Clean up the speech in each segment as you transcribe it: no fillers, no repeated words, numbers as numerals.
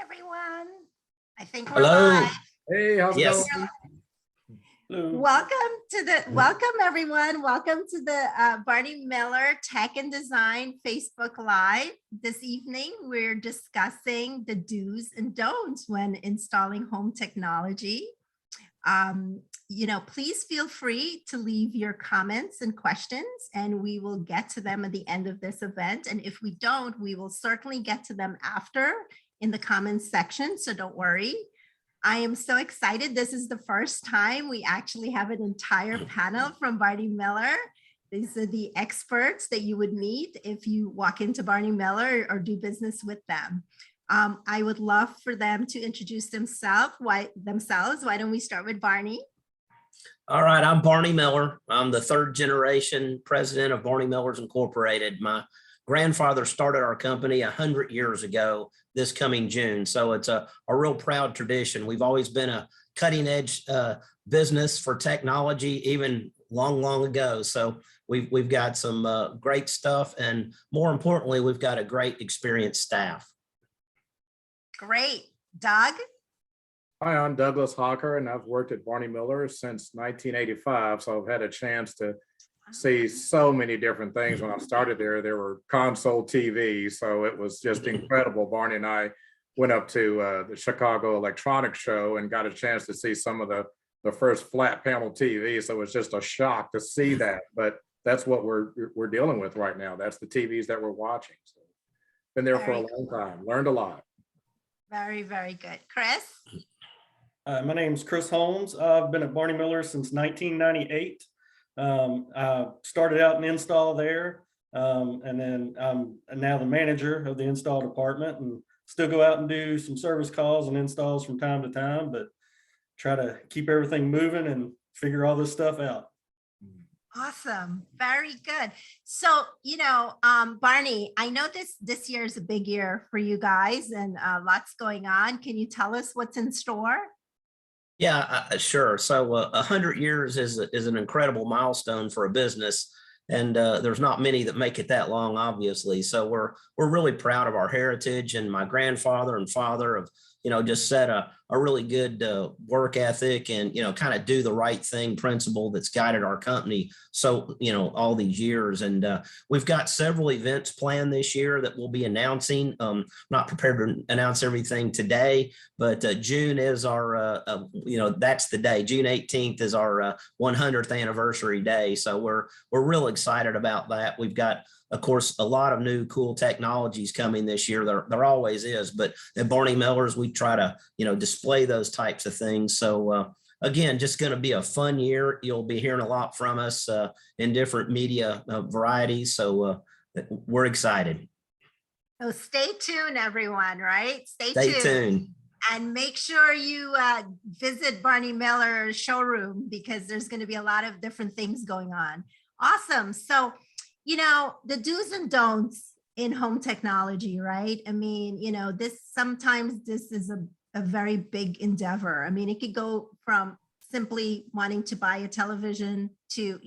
everyone. I think we're Hello. live. Hey, how's it Yes. going? Hello. Welcome everyone. Welcome to the Barney Miller Tech and Design Facebook Live. This evening, we're discussing the do's and don'ts when installing home technology. Please feel free to leave your comments and questions, and we will get to them at the end of this event. And if we don't, we will certainly get to them after in the comments section, so don't worry. I am so excited. This is the first time we actually have an entire panel from Barney Miller. These are the experts that you would meet if you walk into Barney Miller or do business with them. I would love for them to introduce themselves. Why don't we start with Barney? All right, I'm Barney Miller. I'm the third generation president of Barney Millers Incorporated. My grandfather started our company 100 years ago this coming June. So it's a real proud tradition. We've always been a cutting edge business for technology, even long ago. So we've got some great stuff. And more importantly, we've got a great experienced staff. Great. Doug? Hi, I'm Douglas Hawker, and I've worked at Barney Miller since 1985. So I've had a chance to see so many different things. When I started there were console TVs. So it was just incredible. Barney and I went up to the Chicago Electronics Show and got a chance to see some of the first flat panel TVs. So it was just a shock to see that. But that's what we're dealing with right now. That's the TVs that we're watching. So been there for a long time, learned a lot. Very, very good. Chris? My name's Chris Holmes. I've been at Barney Miller since 1998. I started out in install there, and then I'm now the manager of the install department, and still go out and do some service calls and installs from time to time, but try to keep everything moving and figure all this stuff out. Awesome. Very good. So, Barney, I know this year is a big year for you guys and lots going on. Can you tell us what's in store? Yeah, sure. So 100 years is an incredible milestone for a business. And there's not many that make it that long, obviously. So we're really proud of our heritage, and my grandfather and father have, just set a really good work ethic and, kind of do the right thing principle that's guided our company. So, all these years, and we've got several events planned this year that we'll be announcing. Not prepared to announce everything today, but June is our, that's the day. June 18th is our 100th anniversary day. So we're real excited about that. We've got, of course, a lot of new cool technologies coming this year. There always is, but at Barney Millers, we try to, display those types of things. So again, just going to be a fun year. You'll be hearing a lot from us in different media varieties. So we're excited. So stay tuned, everyone, right? Stay tuned. And make sure you visit Barney Miller's showroom, because there's going to be a lot of different things going on. Awesome. So, the do's and don'ts in home technology, right? I mean, sometimes this is a very big endeavor. I mean, it could go from simply wanting to buy a television to,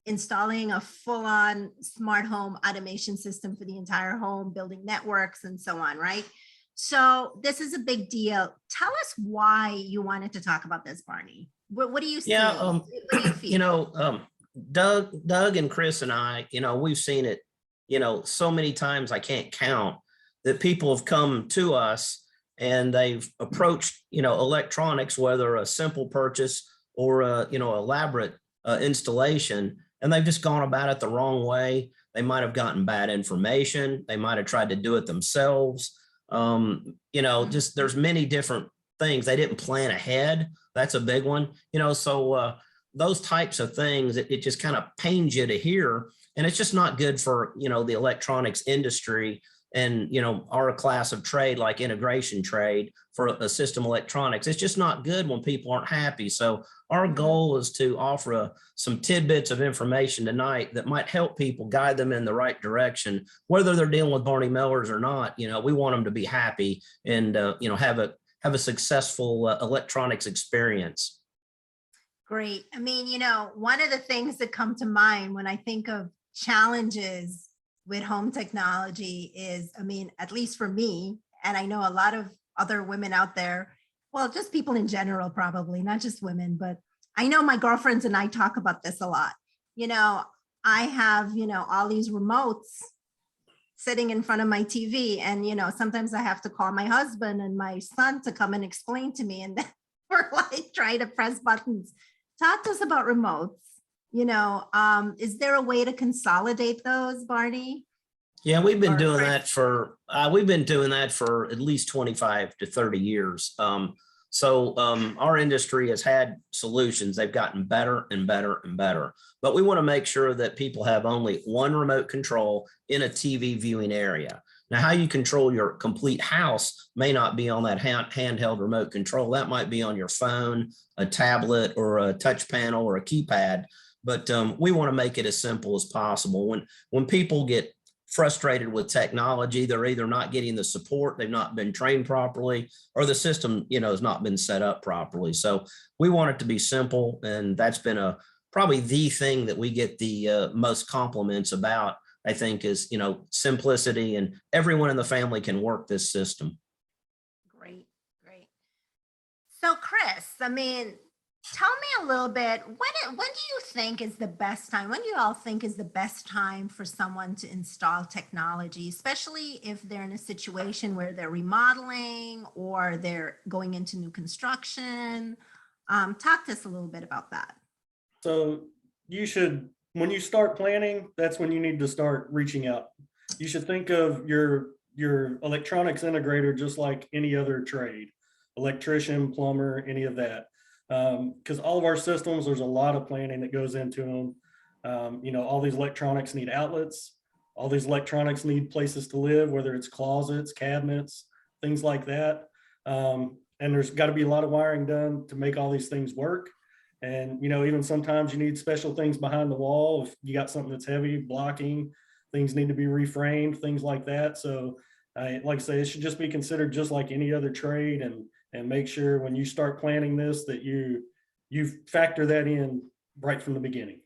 installing a full-on smart home automation system for the entire home, building networks and so on, right? So this is a big deal. Tell us why you wanted to talk about this, Barney. What do you see? Yeah, what do you feel? Doug and Chris and I, we've seen it, so many times I can't count, that people have come to us and they've approached, electronics, whether a simple purchase or a, elaborate installation, and they've just gone about it the wrong way. They might have gotten bad information. They might have tried to do it themselves. Just there's many different things. They didn't plan ahead. That's a big one, so those types of things, it just kind of pains you to hear. And it's just not good for, the electronics industry and, our class of trade, like integration trade for a system electronics. It's just not good when people aren't happy. So our goal is to offer some tidbits of information tonight that might help people, guide them in the right direction, whether they're dealing with Barney Millers or not. We want them to be happy and, have a successful electronics experience. Great. I mean, one of the things that come to mind when I think of challenges with home technology is, I mean, at least for me, and I know a lot of other women out there, well, just people in general, probably, not just women, but I know my girlfriends and I talk about this a lot. You know, I have, all these remotes sitting in front of my TV. And, sometimes I have to call my husband and my son to come and explain to me. And then we're like trying to press buttons. Talk to us about remotes. Is there a way to consolidate those, Barney? Yeah, we've been Or doing Chris? that for at least 25 to 30 years. Our industry has had solutions. They've gotten better and better and better. But we want to make sure that people have only one remote control in a TV viewing area. Now, how you control your complete house may not be on that handheld remote control. That might be on your phone, a tablet, or a touch panel, or a keypad. But we want to make it as simple as possible. When people get frustrated with technology, they're either not getting the support, they've not been trained properly, or the system, has not been set up properly. So we want it to be simple, and that's been probably the thing that we get the most compliments about, I think, is simplicity, and everyone in the family can work this system. Great, great. So Chris, tell me a little bit, when do you think is the best time? When do you all think is the best time for someone to install technology, especially if they're in a situation where they're remodeling or they're going into new construction? Talk to us a little bit about that. So when you start planning, that's when you need to start reaching out. You should think of your electronics integrator just like any other trade, electrician, plumber, any of that. Because all of our systems, there's a lot of planning that goes into them. All these electronics need outlets. All these electronics need places to live, whether it's closets, cabinets, things like that. And there's got to be a lot of wiring done to make all these things work. And, even sometimes you need special things behind the wall. If you got something that's heavy, blocking, things need to be reframed, things like that. So like I say, it should just be considered just like any other trade, and make sure when you start planning this that you factor that in right from the beginning.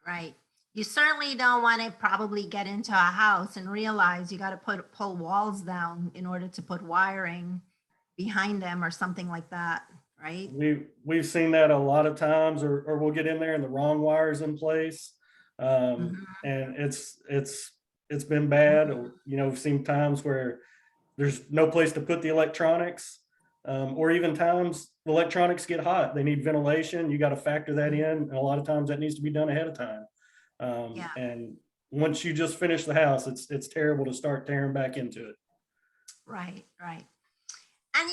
Right. You certainly don't want to probably get into a house and realize you got to pull walls down in order to put wiring behind them or something like that, right? We've seen that a lot of times, or we'll get in there and the wrong wires in place. And it's been bad. We've seen times where there's no place to put the electronics. Or even times the electronics get hot, they need ventilation, you got to factor that in, and a lot of times that needs to be done ahead of time. And once you just finish the house, it's terrible to start tearing back into it. Right. And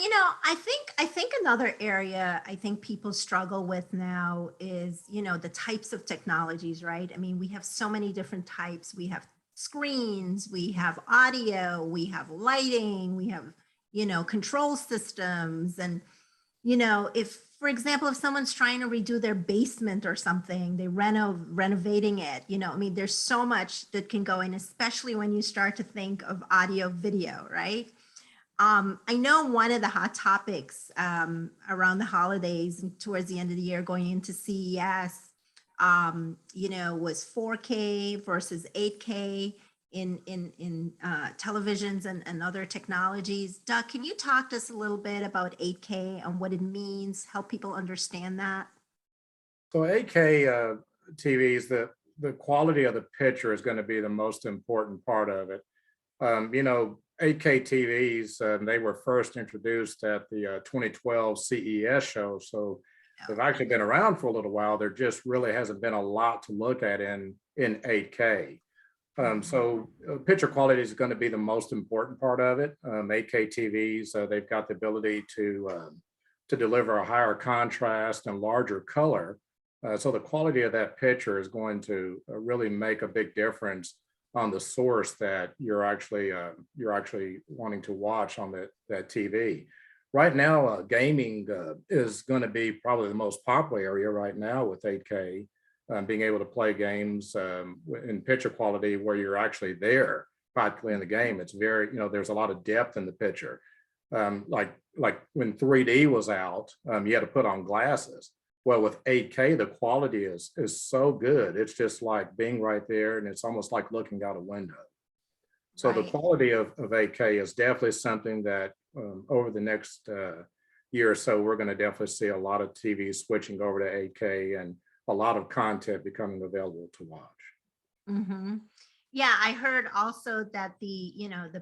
I think another area I think people struggle with now is the types of technologies, right? We have so many different types. We have screens, we have audio, we have lighting, we have control systems. And, if, for example, if someone's trying to redo their basement or something, they renovating it, there's so much that can go in, especially when you start to think of audio, video, right? I know one of the hot topics around the holidays and towards the end of the year going into CES, was 4K versus 8K. In televisions and other technologies. Doug, can you talk to us a little bit about 8K and what it means, help people understand that? So 8K TVs, the quality of the picture is going to be the most important part of it. 8K TVs, they were first introduced at the 2012 CES show. So they've actually been around for a little while. There just really hasn't been a lot to look at in 8K. So picture quality is going to be the most important part of it. 8K TVs, they've got the ability to deliver a higher contrast and larger color. So the quality of that picture is going to really make a big difference on the source that you're actually wanting to watch on that TV. Right now, gaming is going to be probably the most popular area right now with 8K. Being able to play games in picture quality where you're actually there practically in the game. It's very, there's a lot of depth in the picture. Like when 3D was out, you had to put on glasses. Well, with 8K, the quality is so good. It's just like being right there, and it's almost like looking out a window. So the Right. quality of 8K is definitely something that over the next year or so, we're going to definitely see a lot of TV switching over to 8K and a lot of content becoming available to watch. Mhm. Yeah, I heard also that the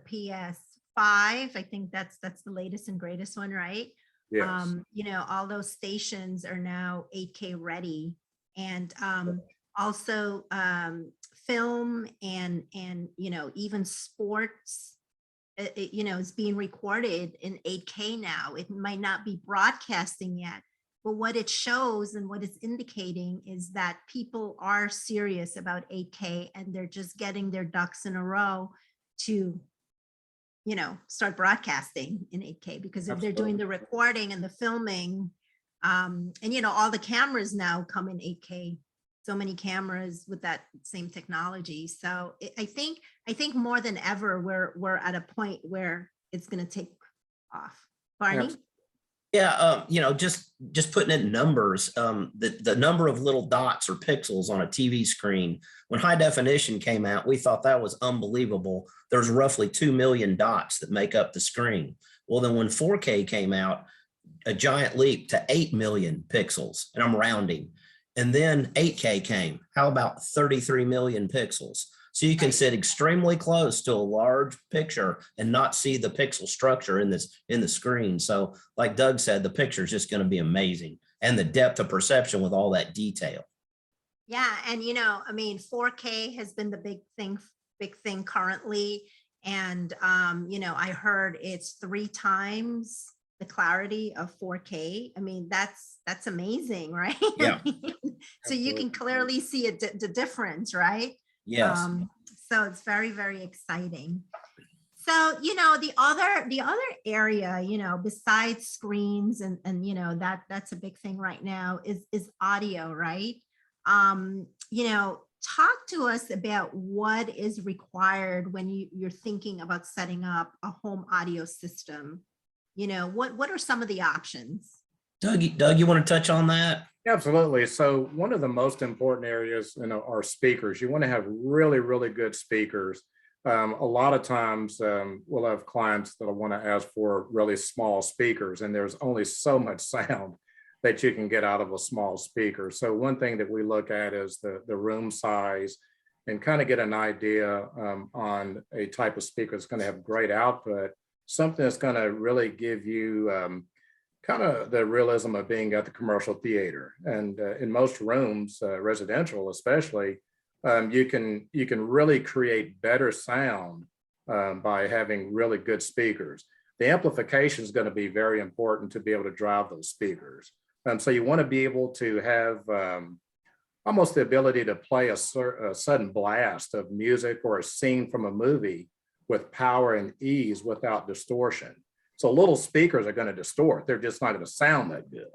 PS5, I think that's the latest and greatest one, right? Yes. All those stations are now 8K ready. And also film and even sports, is being recorded in 8K now. It might not be broadcasting yet, but what it shows and what it's indicating is that people are serious about 8K and they're just getting their ducks in a row to, start broadcasting in 8K, because if they're doing Absolutely. the recording and the filming, and all the cameras now come in 8K, so many cameras with that same technology. So I think more than ever, we're at a point where it's going to take off. Barney? Absolutely. Yeah, just putting in numbers, the number of little dots or pixels on a TV screen. When high definition came out, we thought that was unbelievable. There's roughly 2 million dots that make up the screen. Well, then when 4K came out, a giant leap to 8 million pixels, and I'm rounding. And then 8K came. How about 33 million pixels? So you can Right. sit extremely close to a large picture and not see the pixel structure in the screen. So like Doug said, the picture is just going to be amazing, and the depth of perception with all that detail. Yeah, and 4K has been the big thing currently. And I heard it's 3 times the clarity of 4K. I mean, that's amazing, right? Yeah. So you can Absolutely. clearly see the difference, right? Yes. So it's very, very exciting. So, the other area, besides screens and that's a big thing right now is audio, right? Talk to us about what is required when you're thinking about setting up a home audio system. What are some of the options? Doug, you want to touch on that? Absolutely. So one of the most important areas, are speakers. You want to have really, really good speakers. A lot of times we'll have clients that want to ask for really small speakers, and there's only so much sound that you can get out of a small speaker. So one thing that we look at is the room size and kind of get an idea on a type of speaker that's going to have great output, something that's going to really give you kind of the realism of being at the commercial theater. And in most rooms, residential especially, you can really create better sound by having really good speakers. The amplification is going to be very important to be able to drive those speakers. So you want to be able to have almost the ability to play a sudden blast of music or a scene from a movie with power and ease without distortion. So little speakers are going to distort. They're just not going to sound that good.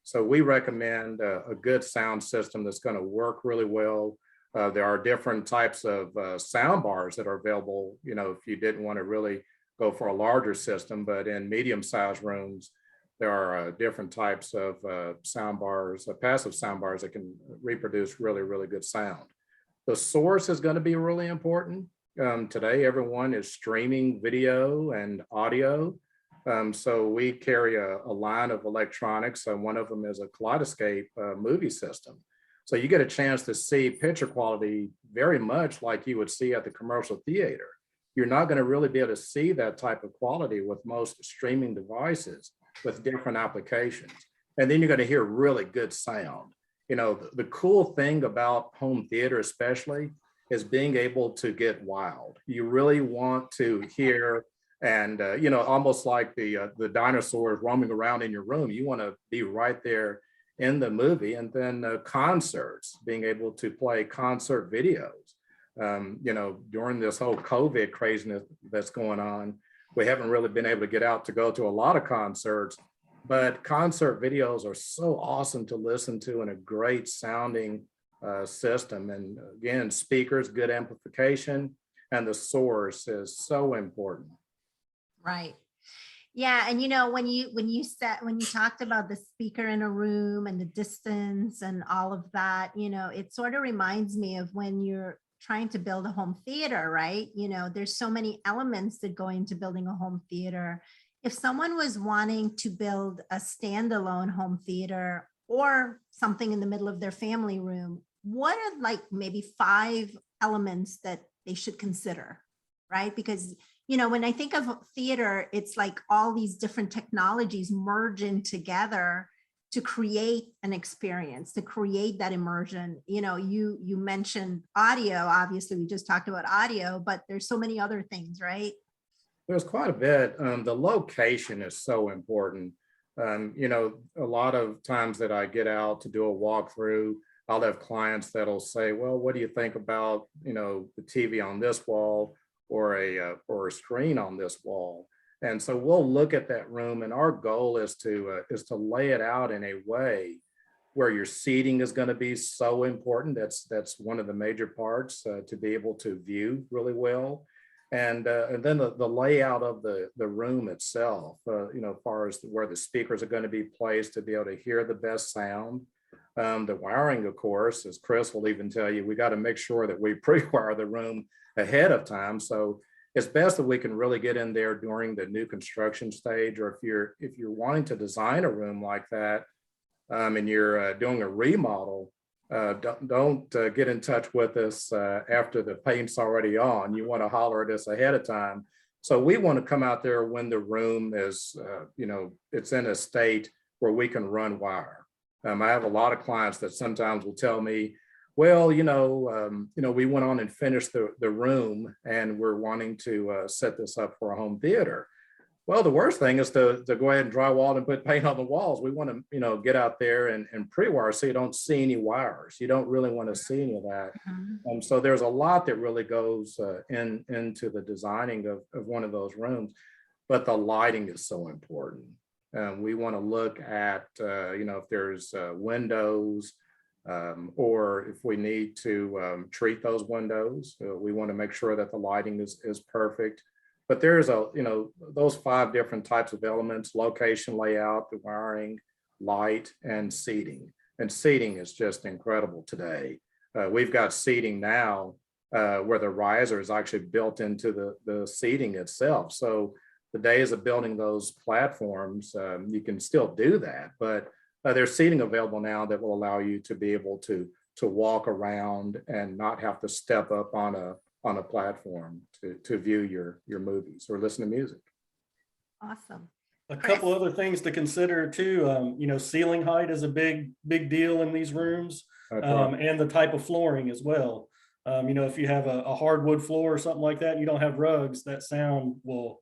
So we recommend a good sound system that's going to work really well. There are different types of sound bars that are available, if you didn't want to really go for a larger system, but in medium-sized rooms, there are different types of sound bars, passive sound bars that can reproduce really, really good sound. The source is going to be really important. Today, everyone is streaming video and audio. So we carry a line of electronics, and one of them is a Kaleidoscape movie system. So you get a chance to see picture quality very much like you would see at the commercial theater. You're not going to really be able to see that type of quality with most streaming devices with different applications. And then you're going to hear really good sound. The cool thing about home theater especially is being able to get wild. You really want to hear and almost like the dinosaurs roaming around in your room. You want to be right there in the movie. And then concerts, being able to play concert videos. During this whole COVID craziness that's going on, we haven't really been able to get out to go to a lot of concerts, but concert videos are so awesome to listen to in a great sounding system. And again, speakers, good amplification, and the source is so important. Right. Yeah, and when you talked about the speaker in a room and the distance and all of that, it sort of reminds me of when you're trying to build a home theater, right? There's so many elements that go into building a home theater. If someone was wanting to build a standalone home theater or something in the middle of their family room, what are like maybe 5 elements that they should consider, right? Because, when I think of theater, it's like all these different technologies merging together to create an experience, to create that immersion. You mentioned audio, obviously we just talked about audio, but there's so many other things, right? There's quite a bit. The location is so important. A lot of times that I get out to do a walkthrough, I'll have clients that'll say, well, what do you think about, the TV on this wall or a screen on this wall? And so we'll look at that room, and our goal is to lay it out in a way where your seating is going to be so important. That's one of the major parts, to be able to view really well. And then the layout of the room itself, as far as where the speakers are going to be placed to be able to hear the best sound. The wiring, of course, as Chris will even tell you, we got to make sure that we pre-wire the room ahead of time. So it's best that we can really get in there during the new construction stage, or if you're wanting to design a room like that, and you're doing a remodel, don't get in touch with us after the paint's already on. You want to holler at us ahead of time. So we want to come out there when the room is, it's in a state where we can run wire. I have a lot of clients that sometimes will tell me, well, we went on and finished the room and we're wanting to set this up for a home theater. Well, the worst thing is to go ahead and drywall and put paint on the walls. We want to, get out there and pre-wire so you don't see any wires. You don't really want to see any of that. So there's a lot that really goes into the designing of one of those rooms, but the lighting is so important. We want to look at, if there's windows, or if we need to treat those windows, we want to make sure that the lighting is perfect. But there's those 5 different types of elements: location, layout, the wiring, light, and seating. And seating is just incredible today. We've got seating now where the riser is actually built into the seating itself. So the days of building those platforms, you can still do that, but there's seating available now that will allow you to be able to walk around and not have to step up on a platform to view your movies or listen to music. Awesome. A couple other things to consider too. Ceiling height is a big deal in these rooms, and the type of flooring as well. If you have a hardwood floor or something like that, you don't have rugs, that sound will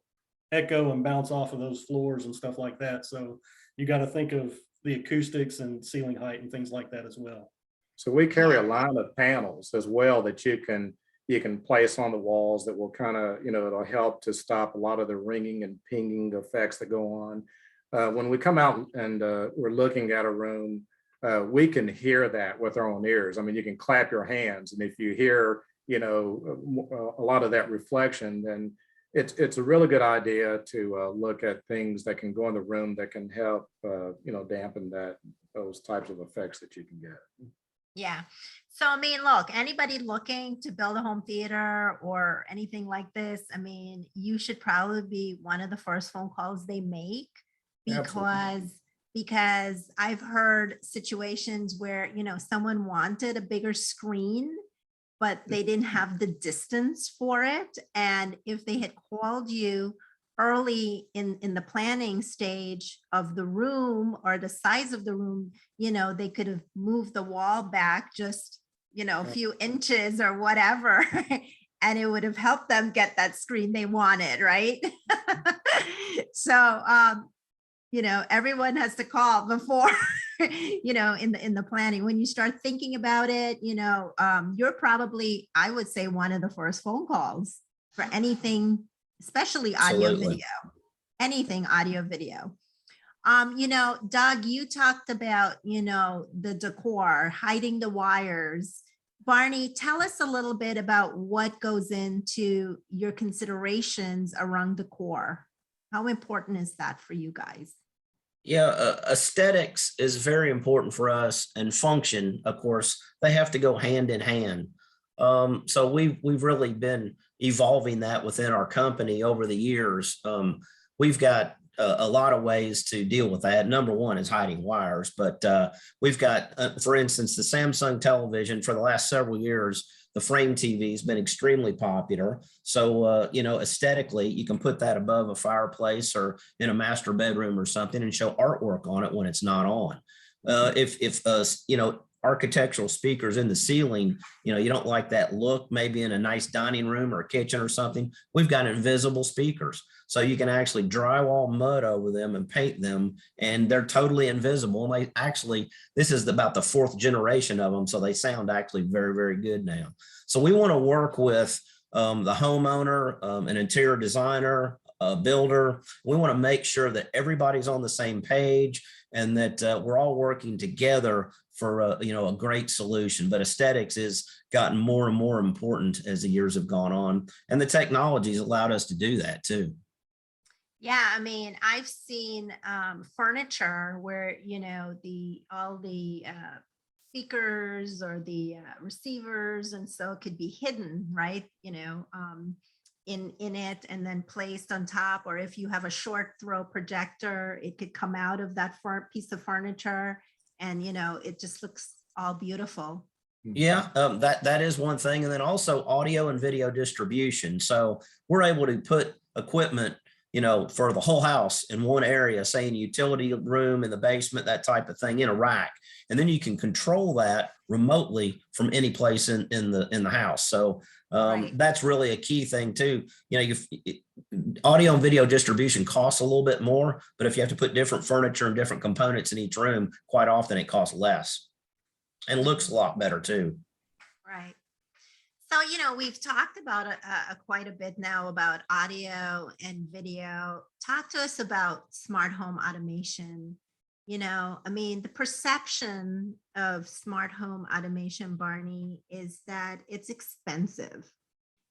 echo and bounce off of those floors and stuff like that. So you got to think of the acoustics and ceiling height and things like that as well. So we carry a line of panels as well that you can place on the walls that will kind of, it'll help to stop a lot of the ringing and pinging effects that go on. When we come out and we're looking at a room, we can hear that with our own ears. I mean, you can clap your hands, and if you hear, a lot of that reflection, then it's a really good idea to look at things that can go in the room that can help, dampen those types of effects that you can get. Yeah. So, I mean, look, anybody looking to build a home theater or anything like this, I mean, you should probably be one of the first phone calls they make, because I've heard situations where, someone wanted a bigger screen, but they didn't have the distance for it. And if they had called you early in the planning stage of the room or the size of the room, they could have moved the wall back just, a few inches or whatever, and it would have helped them get that screen they wanted, right? So, everyone has to call before, in the planning. When you start thinking about it, you're probably, I would say, one of the first phone calls for anything, especially audio, Absolutely. video, anything audio, video. Doug, you talked about, the decor, hiding the wires. Barney, tell us a little bit about what goes into your considerations around decor. How important is that for you guys? Yeah, aesthetics is very important for us, and function, of course, they have to go hand in hand. So we've really been evolving that within our company over the years. We've got a lot of ways to deal with that. Number one is hiding wires, but we've got, for instance, the Samsung television for the last several years. The frame TV has been extremely popular. So, aesthetically, you can put that above a fireplace or in a master bedroom or something and show artwork on it when it's not on. If architectural speakers in the ceiling, you don't like that look, maybe in a nice dining room or a kitchen or something, we've got invisible speakers. So you can actually drywall mud over them and paint them, and they're totally invisible. And this is about the fourth generation of them. So they sound actually very, very good now. So we want to work with the homeowner, an interior designer, a builder. We want to make sure that everybody's on the same page and that we're all working together for a great solution. But aesthetics has gotten more and more important as the years have gone on, and the technology's allowed us to do that too. Yeah, I mean, I've seen furniture where, all the speakers or the receivers, and so it could be hidden, right? In it and then placed on top, or if you have a short throw projector, it could come out of that piece of furniture, and it just looks all beautiful. Yeah, that is one thing. And then also audio and video distribution. So we're able to put equipment, for the whole house in one area, say in a utility room in the basement, that type of thing, in a rack. And then you can control that remotely from any place in the house. So Right. that's really a key thing too. Audio and video distribution costs a little bit more, but if you have to put different furniture and different components in each room, quite often it costs less and looks a lot better too. Right. So, we've talked about quite a bit now about audio and video. Talk to us about smart home automation. I mean, the perception of smart home automation, Barney, is that it's expensive.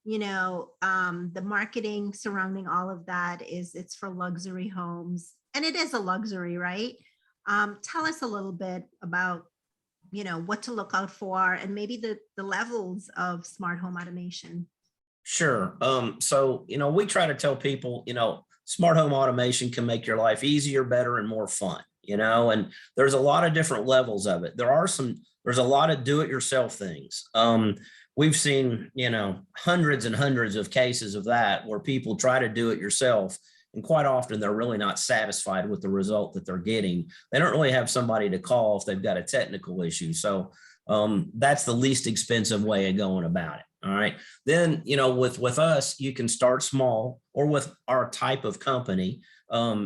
The marketing surrounding all of that is it's for luxury homes, and it is a luxury, right? Tell us a little bit about what to look out for and maybe the levels of smart home automation. Sure. So, we try to tell people, smart home automation can make your life easier, better, and more fun, and there's a lot of different levels of it. There's a lot of do-it-yourself things. We've seen, hundreds and hundreds of cases of that where people try to do it yourself. And quite often they're really not satisfied with the result that they're getting. They don't really have somebody to call if they've got a technical issue. So that's the least expensive way of going about it. All right. Then, with us, you can start small, or with our type of company,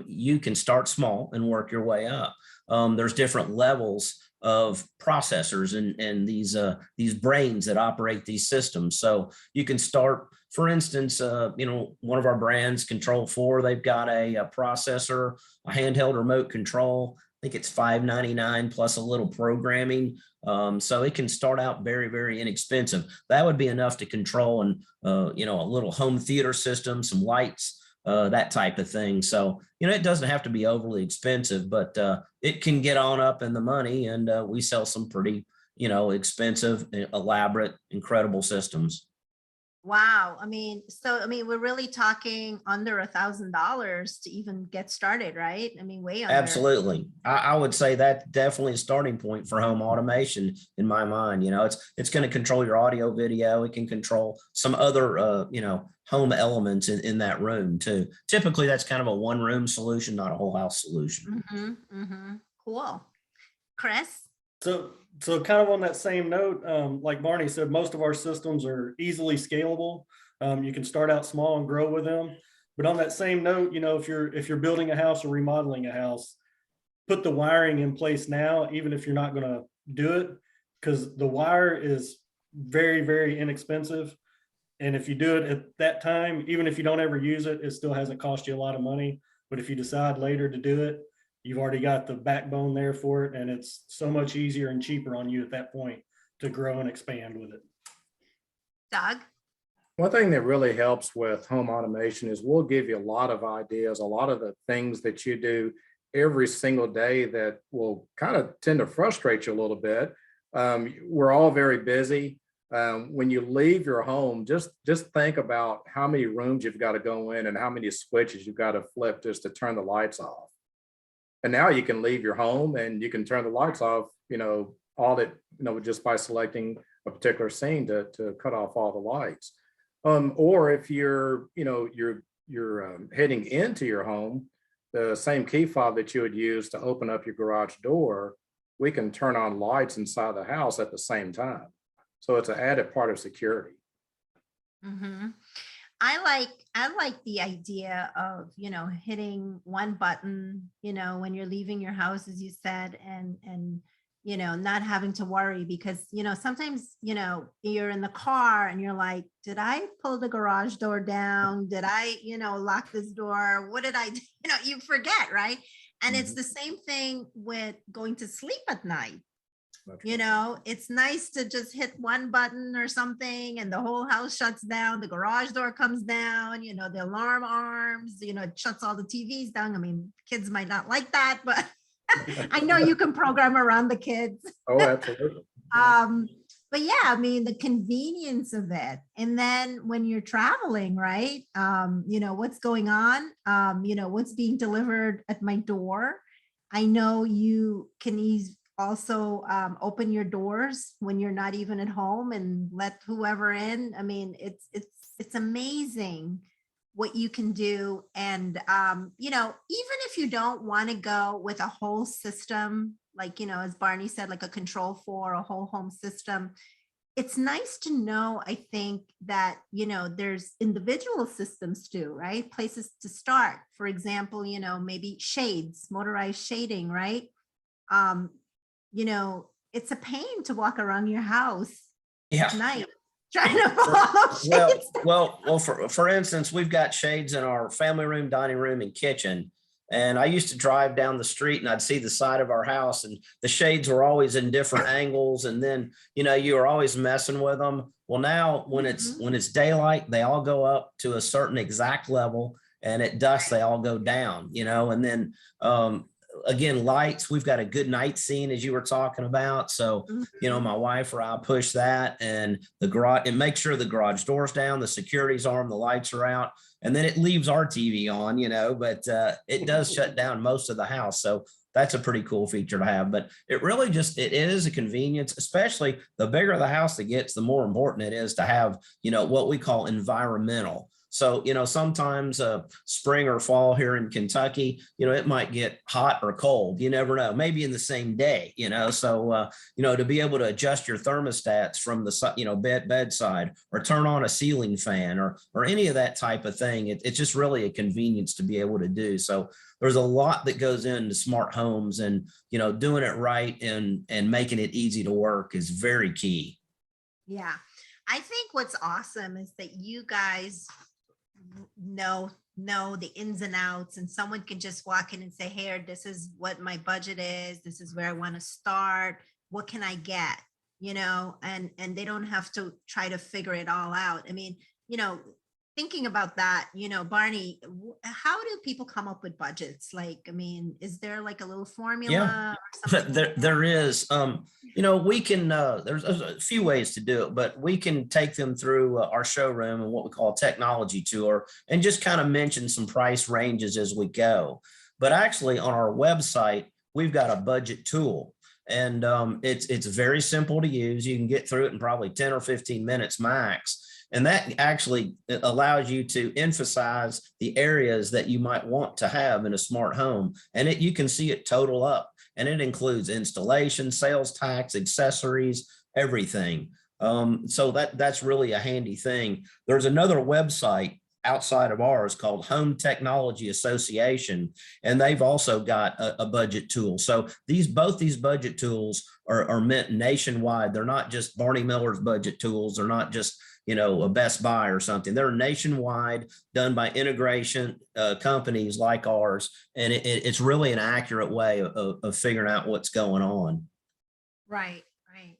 you can start small and work your way up. There's different levels of processors and these brains that operate these systems. So you can start, for instance, one of our brands, Control4, they've got a processor, a handheld remote control. I think it's $5.99 plus a little programming. So it can start out very, very inexpensive. That would be enough to control a little home theater system, some lights, that type of thing. So, it doesn't have to be overly expensive, but it can get on up in the money, and we sell some pretty, expensive, elaborate, incredible systems. Wow. I mean, we're really talking under $1,000 to even get started, right? I mean, way under. Absolutely. I would say that definitely a starting point for home automation in my mind. It's going to control your audio, video. It can control some other, home elements in that room too. Typically, that's kind of a one room solution, not a whole house solution. Cool. Chris? So kind of on that same note, like Barney said, most of our systems are easily scalable. You can start out small and grow with them. But on that same note, if you're building a house or remodeling a house, put the wiring in place now, even if you're not going to do it, because the wire is very, very inexpensive. And if you do it at that time, even if you don't ever use it, it still hasn't cost you a lot of money. But if you decide later to do it, you've already got the backbone there for it, and it's so much easier and cheaper on you at that point to grow and expand with it. Doug? One thing that really helps with home automation is we'll give you a lot of ideas, a lot of the things that you do every single day that will kind of tend to frustrate you a little bit. We're all very busy. When you leave your home, just think about how many rooms you've got to go in and how many switches you've got to flip just to turn the lights off. And now you can leave your home and you can turn the lights off, just by selecting a particular scene to cut off all the lights. Or if you're heading into your home, the same key fob that you would use to open up your garage door, we can turn on lights inside the house at the same time. So it's an added part of security. Mhm. I like the idea of, hitting one button, when you're leaving your house, as you said, and not having to worry because, sometimes, you're in the car and you're like, did I pull the garage door down? Did I, lock this door? What did I do? You forget, right? And it's Mhm. the same thing with going to sleep at night. That's right. It's nice to just hit one button or something and the whole house shuts down, the garage door comes down, the alarm arms, it shuts all the TVs down. I mean, kids might not like that, but I know you can program around the kids. Oh, absolutely. Um, but yeah, I mean, the convenience of it. And then when you're traveling, right? What's going on, what's being delivered at my door. I know you can also open your doors when you're not even at home and let whoever in. I mean, it's amazing what you can do. And even if you don't want to go with a whole system, like, as Barney said, like a control for a whole home system, it's nice to know, I think, that, there's individual systems too, right? Places to start. For example, maybe shades, motorized shading, right? Um, it's a pain to walk around your house Yeah. at night trying to follow shades. For instance, we've got shades in our family room, dining room, and kitchen. And I used to drive down the street and I'd see the side of our house and the shades were always in different angles. And then, you were always messing with them. Well, now Mhm. when it's daylight, they all go up to a certain exact level, and at dusk, they all go down, and then, again, lights, we've got a good night scene as you were talking about. So, Mhm. my wife or I push that and the garage and make sure the garage door's down, the security's armed, the lights are out, and then it leaves our TV on, but it does shut down most of the house. So that's a pretty cool feature to have. But it really it is a convenience, especially the bigger the house that gets, the more important it is to have, what we call environmental. So, sometimes spring or fall here in Kentucky, it might get hot or cold. You never know, maybe in the same day, so, to be able to adjust your thermostats from the, bedside or turn on a ceiling fan or any of that type of thing. It's just really a convenience to be able to do. So there's a lot that goes into smart homes, and, doing it right and making it easy to work is very key. Yeah. I think what's awesome is that you guys know the ins and outs, and someone can just walk in and say, here, this is what my budget is, this is where I want to start, what can I get, and they don't have to try to figure it all out. I mean, thinking about that, Barney, how do people come up with budgets? Like, I mean, is there like a little Yeah. formula or something like that? There is, we can, there's a few ways to do it, but we can take them through our showroom and what we call a technology tour and just kind of mention some price ranges as we go. But actually on our website, we've got a budget tool, and it's very simple to use. You can get through it in probably 10 or 15 minutes max. And that actually allows you to emphasize the areas that you might want to have in a smart home. And you can see it total up, and it includes installation, sales tax, accessories, everything. So that's really a handy thing. There's another website outside of ours called Home Technology Association, and they've also got a budget tool. So both these budget tools are meant nationwide. They're not just Barney Miller's budget tools. They're not just a Best Buy or something. They're nationwide, done by integration companies like ours, and it's really an accurate way of figuring out what's going on. Right, right.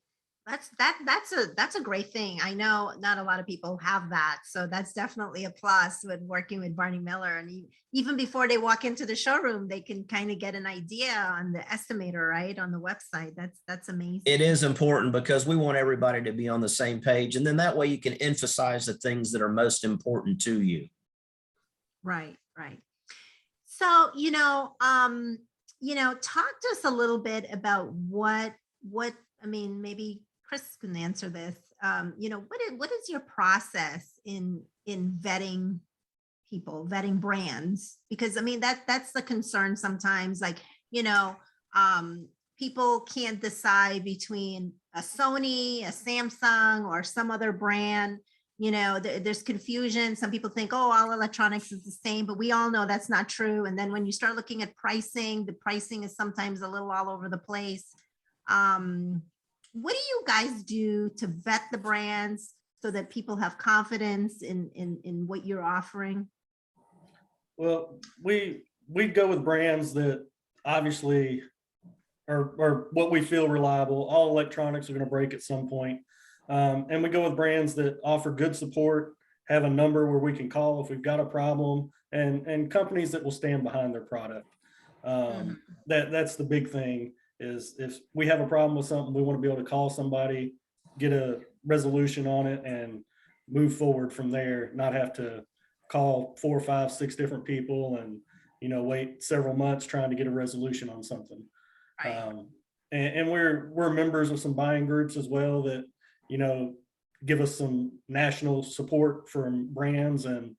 That's a great thing. I know not a lot of people have that, so that's definitely a plus with working with Barney Miller. And even before they walk into the showroom, they can kind of get an idea on the estimator, right, on the website. That's amazing. It is important because we want everybody to be on the same page. And then that way you can emphasize the things that are most important to you. Right, right. So, talk to us a little bit about I mean, maybe Chris can answer this. What is your process in vetting people, vetting brands? Because I mean, that's the concern sometimes, like, people can't decide between a Sony, a Samsung, or some other brand. There's confusion. Some people think, oh, all electronics is the same, but we all know that's not true. And then when you start looking at pricing, the pricing is sometimes a little all over the place. What do you guys do to vet the brands so that people have confidence in what you're offering? Well, we go with brands that obviously are what we feel reliable. All electronics are going to break at some point. And we go with brands that offer good support, have a number where we can call if we've got a problem, and companies that will stand behind their product. That's the big thing, is if we have a problem with something, we want to be able to call somebody, get a resolution on it, and move forward from there, not have to call 4, 5, 6 different people and wait several months trying to get a resolution on something. Right. And we're members of some buying groups as well that give us some national support from brands and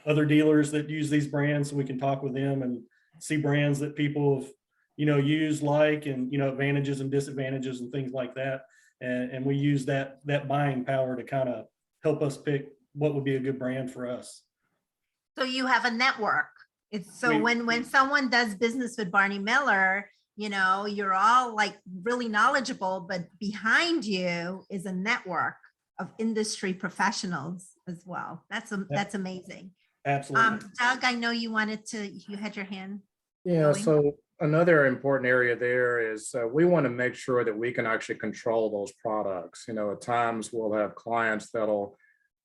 other dealers that use these brands, so we can talk with them and see brands that people have used, and advantages and disadvantages and things like that. And we use that buying power to kind of help us pick what would be a good brand for us. So you have a network. When someone does business with Barney Miller, you're all like really knowledgeable, but behind you is a network of industry professionals as well. That's amazing. Absolutely. Doug, I know you had your hand. Yeah, going. so another important area there is we want to make sure that we can actually control those products. At times we'll have clients that'll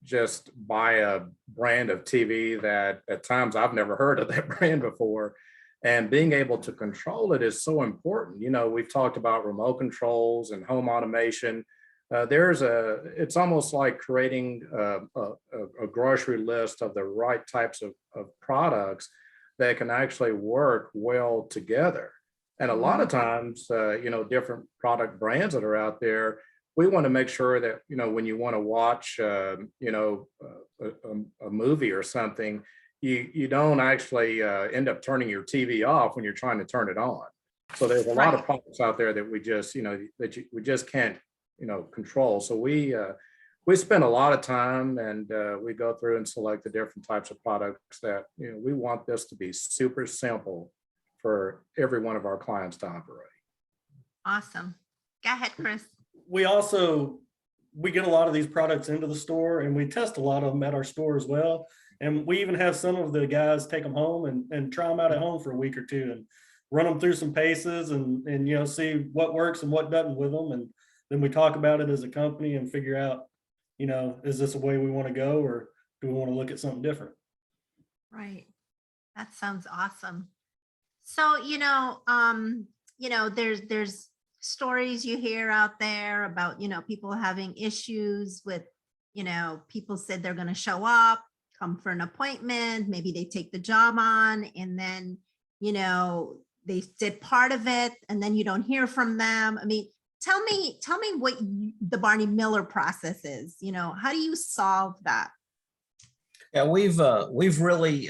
just buy a brand of TV that at times I've never heard of that brand before. And being able to control it is so important. We've talked about remote controls and home automation. It's almost like creating a grocery list of the right types of products that can actually work well together. And a lot of times, different product brands that are out there, we want to make sure that, when you want to watch, a movie or something, you don't actually end up turning your TV off when you're trying to turn it on. So there's a lot of products out there that we just, we just can't, control. So we spend a lot of time, and we go through and select the different types of products that, we want this to be super simple for every one of our clients to operate. Awesome. Go ahead, Chris. We get a lot of these products into the store, and we test a lot of them at our store as well. And we even have some of the guys take them home and try them out at home for a week or two and run them through some paces and see what works and what doesn't with them. And then we talk about it as a company and figure out, is this a way we want to go, or do we want to look at something different? Right. That sounds awesome. So, there's stories you hear out there about, people having issues with, people said they're going to show up, come for an appointment, maybe they take the job on, and then, they did part of it and then you don't hear from them. I mean, tell me what the Barney Miller process is. How do you solve that? Yeah, we've really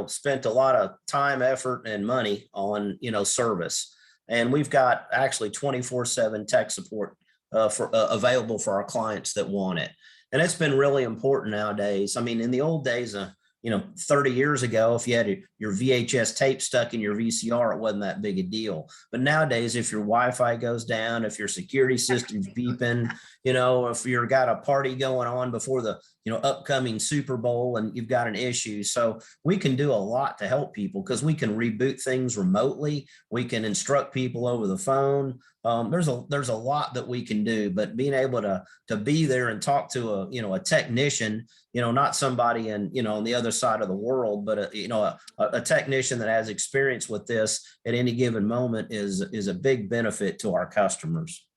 spent a lot of time, effort, and money on service, and we've got actually 24/7 tech support available for our clients that want it, and it's been really important nowadays. I mean, in the old days, 30 years ago, if you had your VHS tape stuck in your VCR, it wasn't that big a deal. But nowadays, if your Wi-Fi goes down, if your security system's beeping, if you've got a party going on before the, upcoming Super Bowl and you've got an issue. So we can do a lot to help people because we can reboot things remotely. We can instruct people over the phone. There's a lot that we can do, but being able to be there and talk to a technician, not somebody on the other side of the world, but a technician that has experience with this at any given moment is a big benefit to our customers.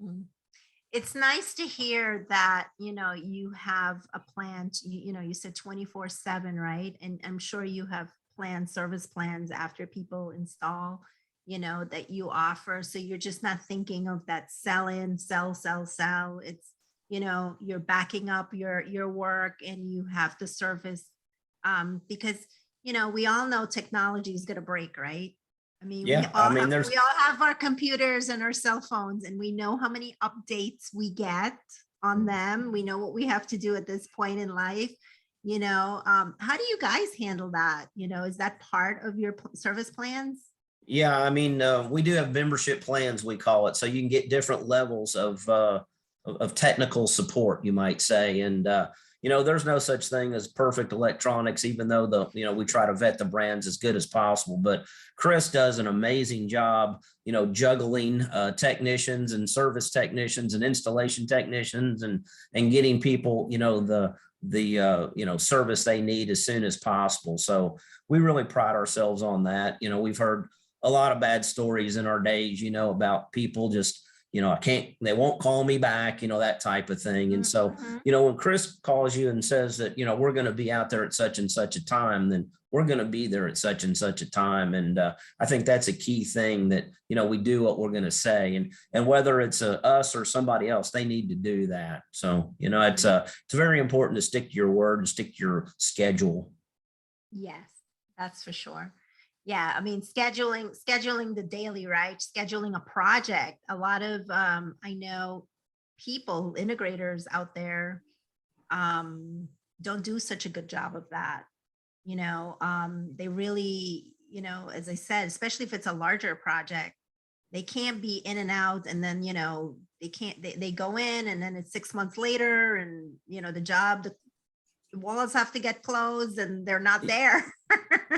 Mhm. It's nice to hear that, you have a plan, you said 24/7, right? And I'm sure you have service plans after people install, that you offer. So you're just not thinking of that sell in, sell, sell, sell. It's, you're backing up your work and you have the service. Because, we all know technology is going to break, right? I mean, Yeah, I mean, we all have our computers and our cell phones, and we know how many updates we get on them. We know what we have to do at this point in life. How do you guys handle that? Is that part of your service plans? Yeah, I mean, we do have membership plans, we call it, so you can get different levels of technical support, you might say, and there's no such thing as perfect electronics, even though we try to vet the brands as good as possible. But Chris does an amazing job, juggling technicians and service technicians and installation technicians and getting people, the service they need as soon as possible. So we really pride ourselves on that. We've heard a lot of bad stories in our days, about people just, they won't call me back, that type of thing. And so, Mhm. when Chris calls you and says that, we're going to be out there at such and such a time, then we're going to be there at such and such a time. And I think that's a key thing that, we do what we're going to say. And whether it's us or somebody else, they need to do that. So, it's very important to stick to your word and stick to your schedule. Yes, that's for sure. Yeah, I mean, scheduling the daily, right? Scheduling a project. A lot of I know people, integrators out there, don't do such a good job of that. They really, as I said, especially if it's a larger project, they can't be in and out, and then they can't. They go in, and then it's 6 months later, and the walls have to get closed, and they're not there.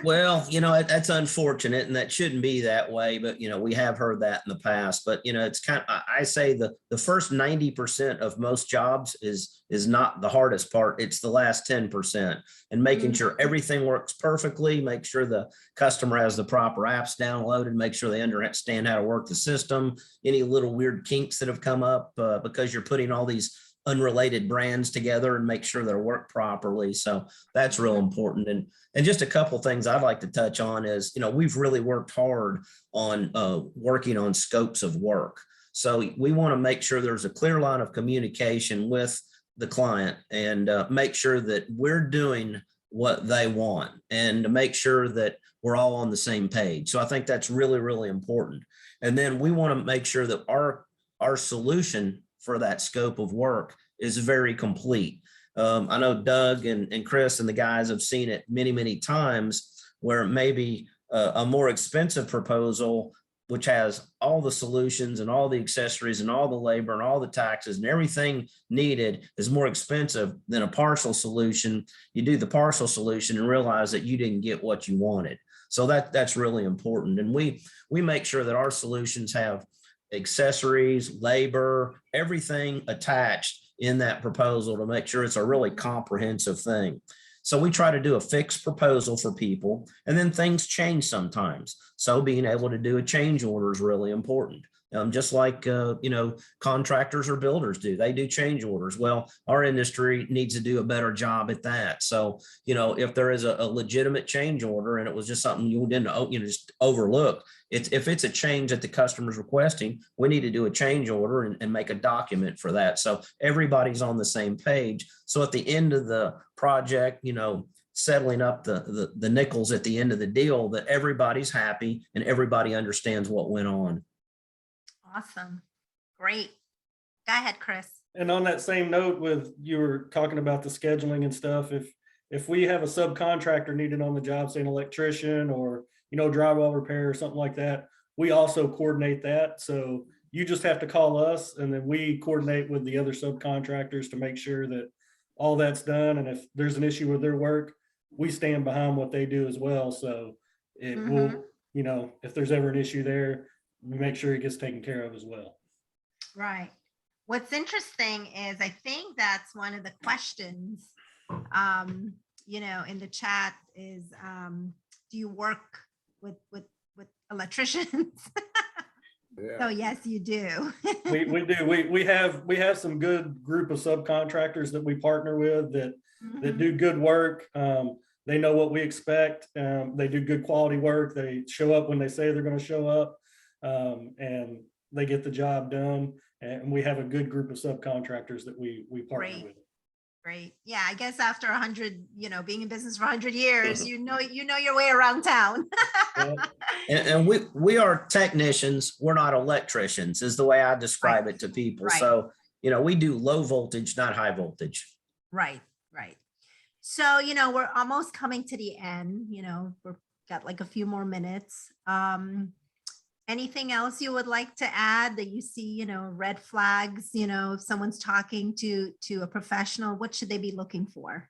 Well, that's unfortunate and that shouldn't be that way, but we have heard that in the past. But it's kind of, I say the first 90% of most jobs is not the hardest part. It's the last 10% and making sure everything works perfectly, make sure the customer has the proper apps downloaded, make sure they understand how to work the system, any little weird kinks that have come up because you're putting all these unrelated brands together and make sure they work properly. So that's real important. And just a couple things I'd like to touch on is, we've really worked hard on working on scopes of work. So we want to make sure there's a clear line of communication with the client and make sure that we're doing what they want and to make sure that we're all on the same page. So I think that's really, really important. And then we want to make sure that our solution for that scope of work is very complete. I know Doug and Chris and the guys have seen it many, many times where maybe a more expensive proposal, which has all the solutions and all the accessories and all the labor and all the taxes and everything needed, is more expensive than a partial solution. You do the partial solution and realize that you didn't get what you wanted. So that's really important. And we make sure that our solutions have accessories, labor, everything attached in that proposal to make sure it's a really comprehensive thing. So we try to do a fixed proposal for people, and then things change sometimes. So being able to do a change order is really important. Just like, contractors or builders do, they do change orders. Well, our industry needs to do a better job at that. So, if there is a legitimate change order and it was just something you didn't, just overlook, if it's a change that the customer's requesting, we need to do a change order and make a document for that. So everybody's on the same page. So at the end of the project, settling up the nickels at the end of the deal, that everybody's happy and everybody understands what went on. Awesome. Great. Go ahead, Chris. And on that same note, you were talking about the scheduling and stuff, if we have a subcontractor needed on the job, say an electrician or, drywall repair or something like that, we also coordinate that. So You just have to call us, and then we coordinate with the other subcontractors to make sure that all that's done. And if there's an issue with their work, we stand behind what they do as well. So it will, you know, if there's ever an issue there, we make sure it gets taken care of as well. Right. What's interesting is I think that's one of the questions, you know, in the chat is, do you work with electricians? Yeah. So yes, you do. We do. We have some good group of subcontractors that we partner with that do good work. They know what we expect. They do good quality work. They show up when they say they're going to show up, and they get the job done. And we have a good group of subcontractors that we partner Great. with. Great. Yeah, I guess after 100, you know, being in business for 100 years, you know your way around town. And we are technicians. We're not electricians, is the way I describe it to people. Right. So, you know, we do low voltage, not high voltage. Right. So, you know, we're almost coming to the end, you know, we've got like a few more minutes. Anything else you would like to add that you see, you know, red flags, you know, if someone's talking to a professional, what should they be looking for?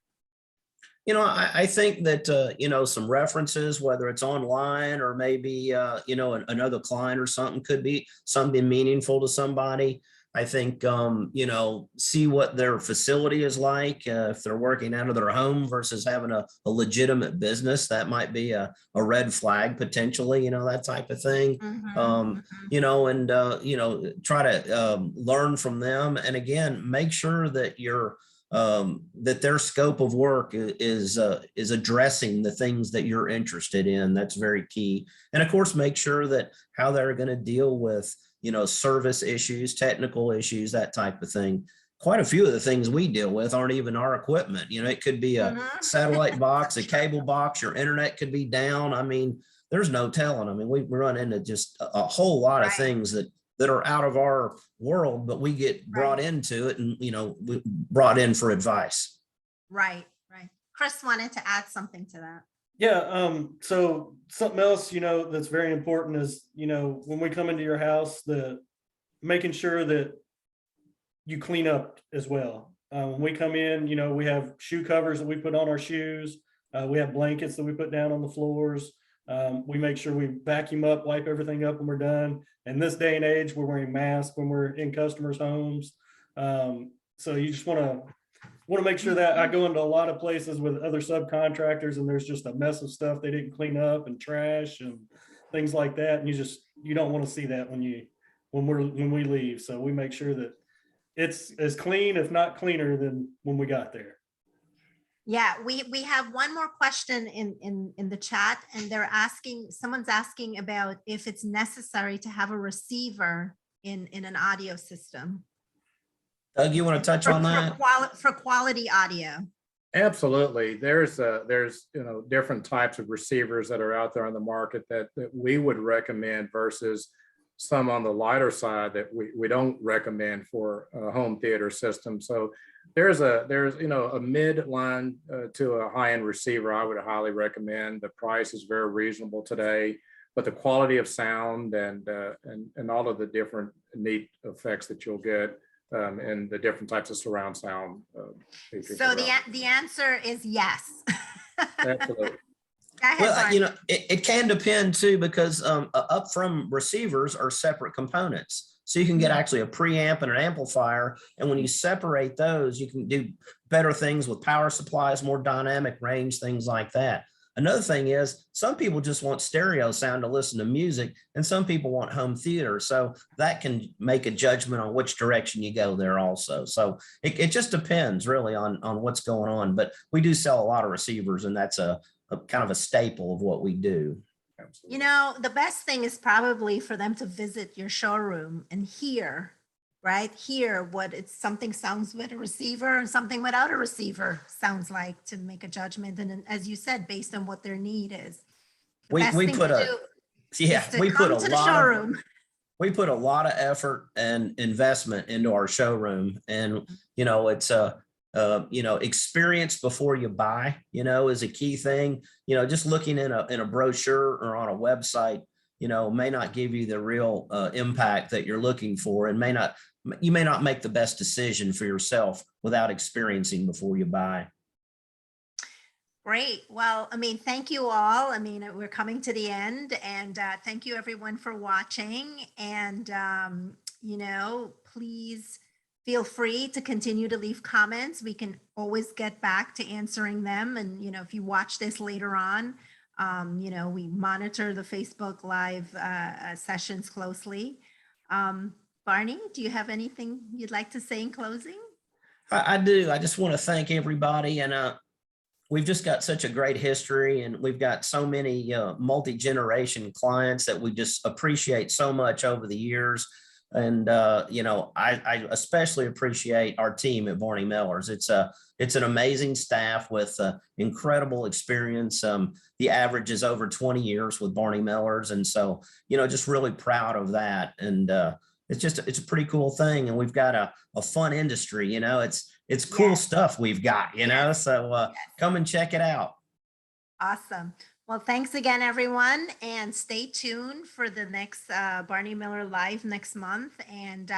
You know, I think that, you know, some references, whether it's online or maybe, you know, another client or something could be something meaningful to somebody. I think, you know, see what their facility is like. If they're working out of their home versus having a legitimate business, that might be a red flag potentially, you know, that type of thing. You know, and, you know, try to learn from them. And again, make sure that you're, that their scope of work is addressing the things that you're interested in. That's very key. And of course, make sure that how they're going to deal with, you know, service issues, technical issues, that type of thing. Quite a few of the things we deal with aren't even our equipment. You know, it could be a satellite box, a cable box, your internet could be down. I mean, there's no telling. I mean, we run into just a whole lot of things that are out of our world, but we get brought into it and, you know, we brought in for advice. Right. Chris wanted to add something to that. Yeah. So something else, you know, that's very important is, you know, when we come into your house, making sure that you clean up as well. When we come in, you know, we have shoe covers that we put on our shoes. We have blankets that we put down on the floors. We make sure we vacuum up, wipe everything up when we're done. In this day and age, we're wearing masks when we're in customers' homes. So you just want to make sure that I go into a lot of places with other subcontractors and there's just a mess of stuff they didn't clean up and trash and things like that. And you don't want to see that when we leave. So we make sure that it's as clean, if not cleaner than when we got there. Yeah, we have one more question in the chat, and someone's asking about if it's necessary to have a receiver in an audio system. Doug, you want to touch on that? For quality audio. Absolutely. There's you know, different types of receivers that are out there on the market that we would recommend versus some on the lighter side that we don't recommend for a home theater system. So there's you know, a mid-line to a high-end receiver I would highly recommend. The price is very reasonable today, but the quality of sound and all of the different neat effects that you'll get and the different types of surround sound features. So the answer is yes. Absolutely. Well, you know, it can depend too, because up from receivers are separate components. So you can get actually a preamp and an amplifier. And when you separate those, you can do better things with power supplies, more dynamic range, things like that. Another thing is some people just want stereo sound to listen to music and some people want home theater. So that can make a judgment on which direction you go there also. So it just depends really on what's going on. But we do sell a lot of receivers, and that's a kind of a staple of what we do. You know, the best thing is probably for them to visit your showroom and hear what something sounds with a receiver and something without a receiver sounds like, to make a judgment. And then, as you said, based on what their need is. We put a lot of effort and investment into our showroom, and you know, it's you know, experience before you buy, you know, is a key thing. You know, just looking in a brochure or on a website, may not give you the real impact that you're looking for, and you may not make the best decision for yourself without experiencing before you buy. Great. Well, I mean, thank you all. I mean, we're coming to the end, and thank you everyone for watching. And, please feel free to continue to leave comments. We can always get back to answering them. And, if you watch this later on, we monitor the Facebook Live sessions closely. Barney, do you have anything you'd like to say in closing? I do. I just want to thank everybody, and we've just got such a great history, and we've got so many multi-generation clients that we just appreciate so much over the years. And I especially appreciate our team at Barney Millers. It's an amazing staff with incredible experience. The average is over 20 years with Barney Millers, and so just really proud of that. And it's a pretty cool thing, and we've got a fun industry. It's cool stuff we've got. So come and check it out. Awesome. Well, thanks again, everyone, and stay tuned for the next Barney Miller Live next month. And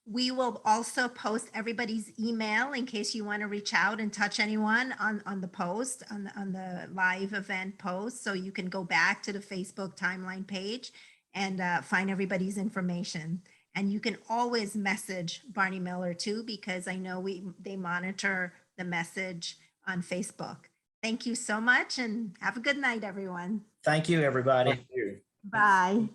we will also post everybody's email in case you want to reach out and touch anyone on the post, on the live event post. So you can go back to the Facebook timeline page and find everybody's information. And you can always message Barney Miller too, because I know they monitor the message on Facebook. Thank you so much, and have a good night, everyone. Thank you, everybody. Thank you. Bye.